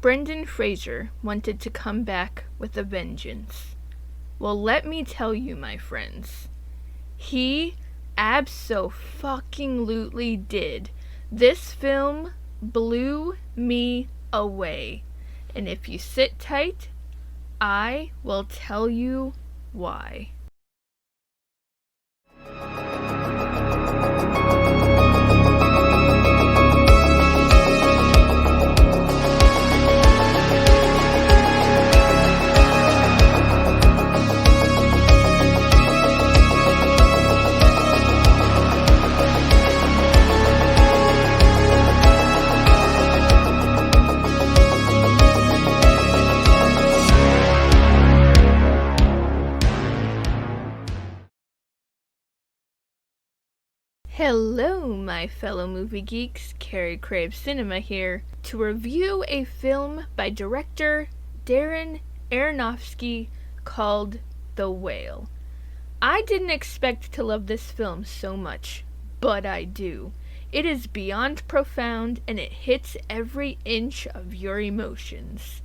Brendan Fraser wanted to come back with a vengeance. Well, let me tell you, my friends, he abso-fucking-lutely did. This film blew me away. And if you sit tight, I will tell you why. Hello, my fellow movie geeks. Carey Craves Cinema here to review a film by director Darren Aronofsky called The Whale. I didn't expect to love this film so much, but I do. It is beyond profound and it hits every inch of your emotions.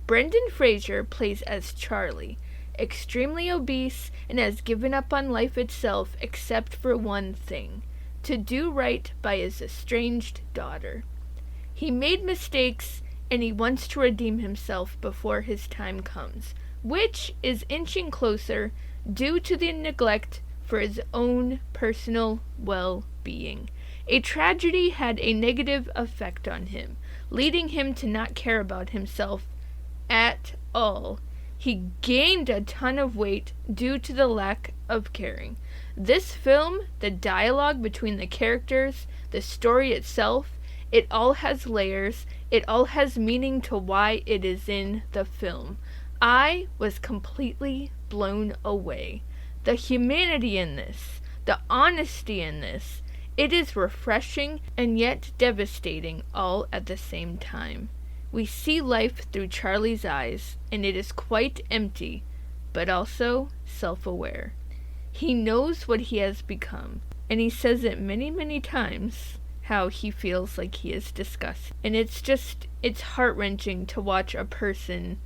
Brendan Fraser plays as Charlie, extremely obese and has given up on life itself except for one thing: to do right by his estranged daughter. He made mistakes and he wants to redeem himself before his time comes, which is inching closer due to the neglect for his own personal well-being. A tragedy had a negative effect on him, leading him to not care about himself at all. He gained a ton of weight due to the lack of caring. This film, the dialogue between the characters, the story itself, it all has layers, it all has meaning to why it is in the film. I was completely blown away. The humanity in this, the honesty in this, it is refreshing and yet devastating all at the same time. We see life through Charlie's eyes, and it is quite empty, but also self-aware. He knows what he has become, and he says it many, many times, how he feels like he is disgusted. And it's heart-wrenching to watch a person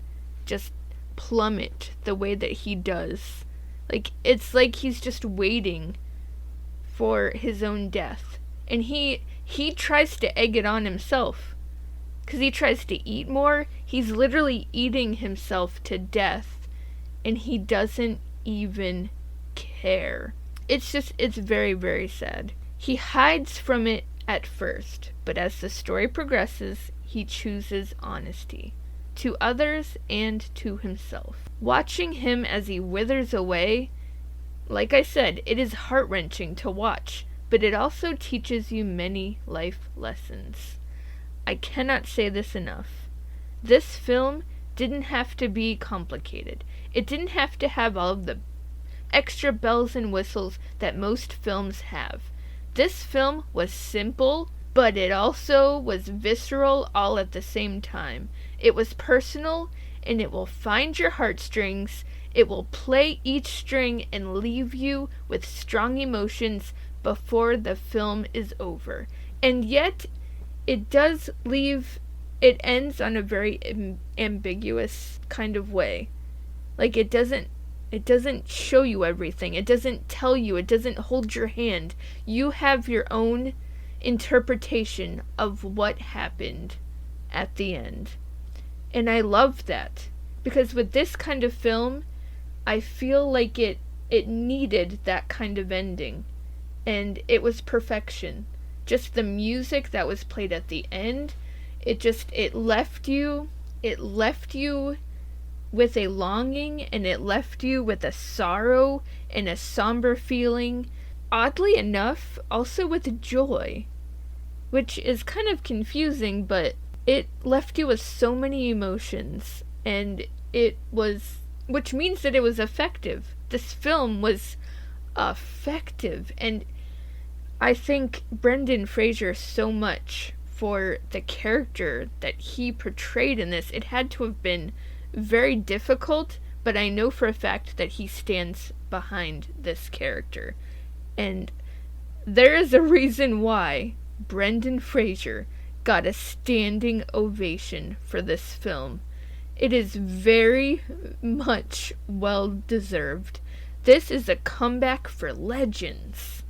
just plummet the way that he does. It's like he's just waiting for his own death. And he tries to egg it on himself, because he tries to eat more. He's literally eating himself to death, and he doesn't even care. It's very, very sad. He hides from it at first, but as the story progresses, he chooses honesty to others and to himself. Watching him as he withers away, like I said, it is heart-wrenching to watch, but it also teaches you many life lessons. I cannot say this enough. This film didn't have to be complicated. It didn't have to have all of the extra bells and whistles that most films have. This film was simple, but it also was visceral all at the same time. It was personal, and it will find your heartstrings. It will play each string and leave you with strong emotions before the film is over. And yet, it does leave, it ends on a very ambiguous kind of way. Like, it doesn't show you everything. It doesn't tell you. It doesn't hold your hand. You have your own interpretation of what happened at the end. And I love that. Because with this kind of film, I feel like it needed that kind of ending. And it was perfection. Just the music that was played at the end, it left you with a longing, and it left you with a sorrow and a somber feeling. Oddly enough, also with joy, which is kind of confusing, but it left you with so many emotions, and which means that it was effective. This film was effective, and I thank Brendan Fraser so much for the character that he portrayed in this. It had to have been very difficult, but I know for a fact that he stands behind this character. And there is a reason why Brendan Fraser got a standing ovation for this film. It is very much well deserved. This is a comeback for legends.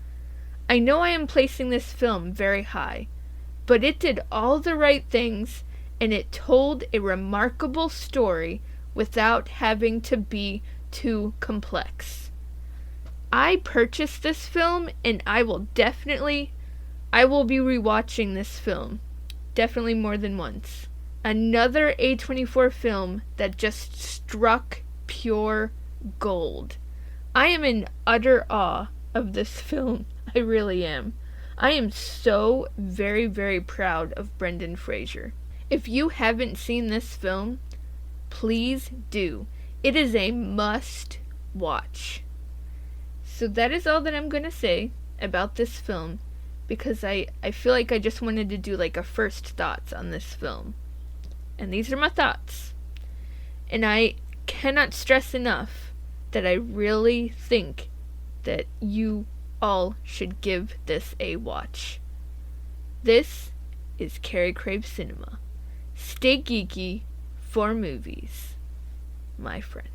I know I am placing this film very high, but it did all the right things and it told a remarkable story without having to be too complex. I purchased this film and I will be rewatching this film. Definitely more than once. Another A24 film that just struck pure gold. I am in utter awe of this film. I really am. I am so very, very proud of Brendan Fraser. If you haven't seen this film, please do. It is a must watch. So that is all that I'm going to say about this film, because I feel like I just wanted to do like a first thoughts on this film. And these are my thoughts. And I cannot stress enough that I really think that you all should give this a watch. This is Carey Craves Cinema. Stay geeky for movies, my friend.